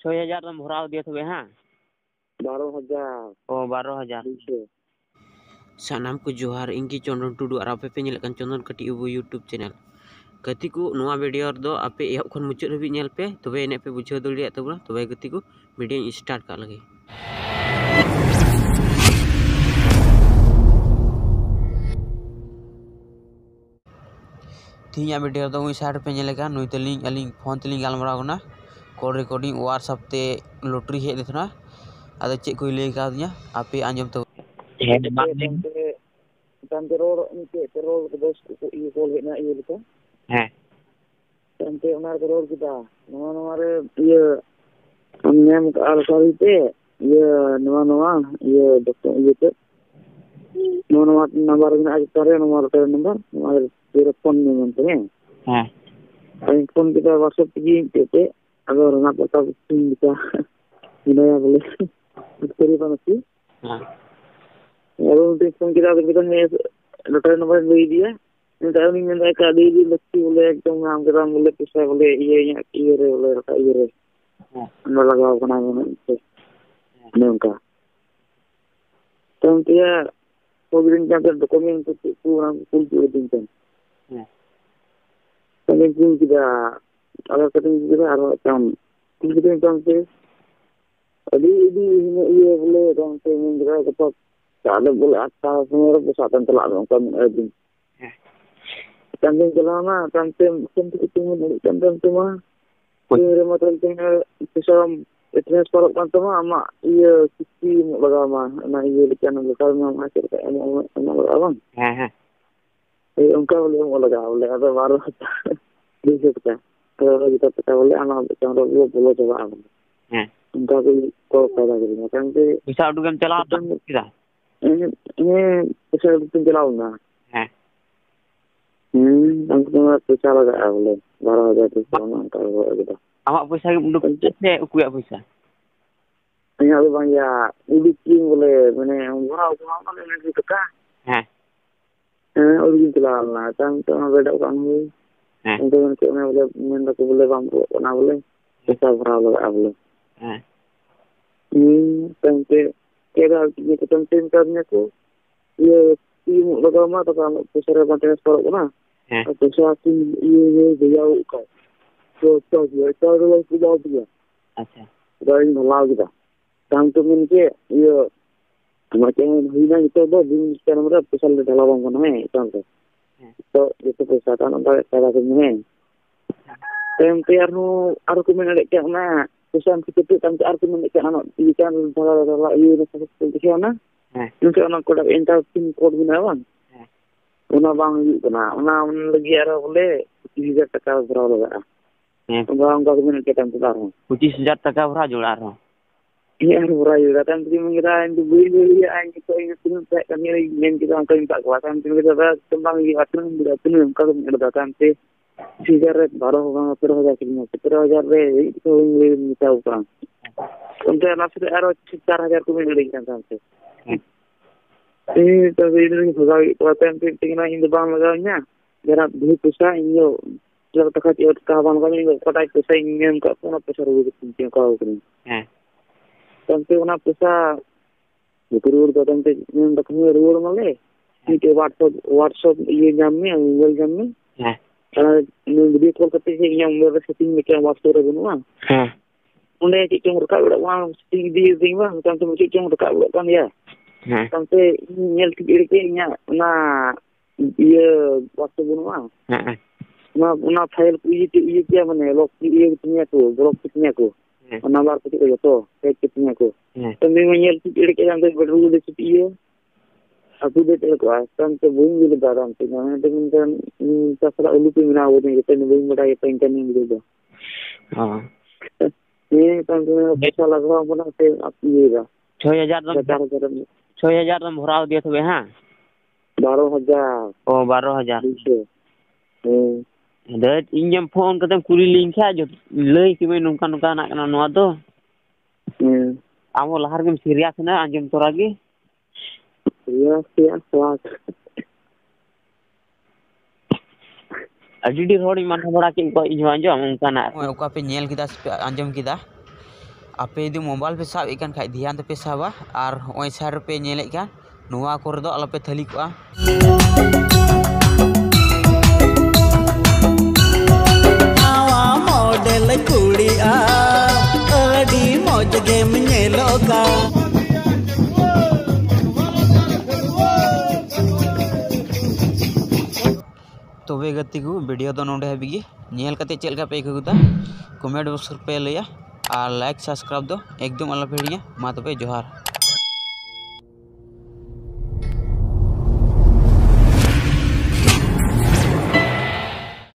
6,000 तुम भराव दिया थे हाँ 12,000 ओ 12,000 सानाम को जोहार इंगी चंदन टुडू और आपे पे नेलकन चंदन कटी उबु यूट्यूब चैनल गति को नोआ वीडियो दो आपे एहब खन मुचाद हबी नेल पे तबे एने पे बुझाव दलिया तबना तबे गति को वीडियो स्टार्ट का लगे तीन वीडियो दो उई साइड पे नेलेका नुई तलिंग अलिंग फोन तलिंग गालमरावना कॉल रिकॉर्डिंग व्हाट्सएप ते लॉटरी हे देथना आदो चेक को ले का दिया आपे आंजम तो Tante roro ini teror terus iya kol na iya gitu. Tante onar teror kita. Nama iya amnya muka alasari te iya nama iya dokter iya te. Nama nomor ini aja cari nomor telepon ni nanti. Phone kita WhatsApp pergi te agar nak peta kita ini ya boleh. Beri panasi. और phone किया तो कितने lottery number ले दिया नहीं नहीं मैं का दे दी लक्की बोले एकदम नाम के नाम बोले पैसा बोले ये रे बोले रखा ये रे अंदर लगाओ बना ने उनका तो क्या प्रोग्राम का डॉक्यूमेंट पूरा फुल दिन का तो मैं फुल किया अगर कटिंग किया और काम कितने काम से अभी ये बोले तो मैं जरा को चालू बोले अच्छा मेरे पेशातन चला रहा हूँ कम दिन कंटेंट चलाना कंटेंट cuma मेरे मतलब कि पेशा इतने पर content ama iya sisi bagama na iya lekan lokal nama cerita emang abang उनका बोले वो लगा बोले अब 12,000 दे सकता kalau kita peta boleh anak cara वो बोलो जवाब उनका भी को पैदा करेंगे क्योंकि bisa udah game चला kita ini bisa bikin jalan lah. Nanti पैसा लगा बोले 12,000 itu sama kalau gitu. Amak पैसा udah se ukuya पैसा. Ini ada bang ya bikin boleh mana orang mana nanti teka. Udah jalan lah kan beda kan ni. Untuk macam boleh minta aku boleh bang nak boleh पैसा berapa lगा boleh. Sampai kira kita tonton करने को ये team लगामा तो काम दूसरे content पर ना तो साथ ये दिया का तो ये तो सुधार दिया अच्छा गाड़ी में ला दिया काम तो मन के ये macam hina itu dah di kamera pasal dalam bang mana kan तो itu पैसा kan untuk cara ini temper nu argumen ada ke mana pesan kita tanpa argumen ke anak ikan dalam ini seperti mana nanti anak kodak enter pin code guna bang una bang guna una lagi ada boleh 20,000 taka berapa bang argumen ke tanpa tahu 25,000 taka berapa jual ini harus berapa datang di mengira itu beli aja itu ini tak kami yang kita angkat tak kuasa kita dah tembang di atas tidak penuh kalau datang te cigarette 12,000 15,000 kilo 15,000 रे itu minta orang untuk nasi ada 4,000 को मिल रही है sampai ini तो ini juga kuatan tinggal ini bang laganya जरा भी पैसा ini जब तक ये kawan kami ini kotak पैसा ini enggak pernah पैसा rugi penting kau ini sampai una पैसा itu datang te ini tak kami rugi malah ini WhatsApp ये jamnya email jamnya video call करते हैं yang मेरे setting में क्या वास्तव में बनवा उन्हें कि क्यों रखा उड़ा वहाँ setting di bang sampai mesti क्यों रखा उड़ा kan ya sampai nyel kiri nya na iya waktu बनवा ना फाइल ये क्या बने लोग ये कितने को ब्लॉक कितने को नंबर कितने को तो पेज कितने को तो मैं nyel kiri के अंदर बेडरूम दे ये aku deh terus sampai bunyi di dalam tinggal dengan setelah ulu pimina udah kita nungguin mereka yang pengen gitu ini sampai bisa lagi mana sih api ya 6,000 तुम भराव दिया थे हाँ 12,000 ओ 12,000 दे इंजम फोन करते कुली link है जो ले कि मैं नुका नुका ना करना नुआ तो आमो लहर के सीरियस ना अंजम तोरा की serius kuat ᱟᱹᱰᱤ ᱰᱷᱮᱨ ᱦᱚᱲᱤᱧ ᱢᱟᱱᱟ ᱵᱟᱲᱟ ᱠᱮᱫ ᱠᱚᱣᱟ ᱤᱧ ᱦᱚᱸ ᱟᱸᱡᱚᱢ ᱚᱱᱠᱟᱱᱟᱜ ᱚᱠᱟ ᱯᱮ ᱧᱮᱞ ᱠᱮᱫᱟ ᱥᱮ ᱯᱮ ᱟᱸᱡᱚᱢ ᱠᱮᱫᱟ आपे यदि मोबाइल पे साब इकान खाइ ध्यान पे साबा और ओय साइड पे नेले का नुआ कोर दो अलपे थली को आवा मॉडल कुड़िया अडी मौज गेम नेलोगा तबे गति को वीडियो दो नोडे हबिगी नेल कते चेलका पे कगुदा कमेंट बॉक्स पे लैया और लाइक सब्सक्राइब दो एकदम अलग भिड़िया मा तबे जोहार।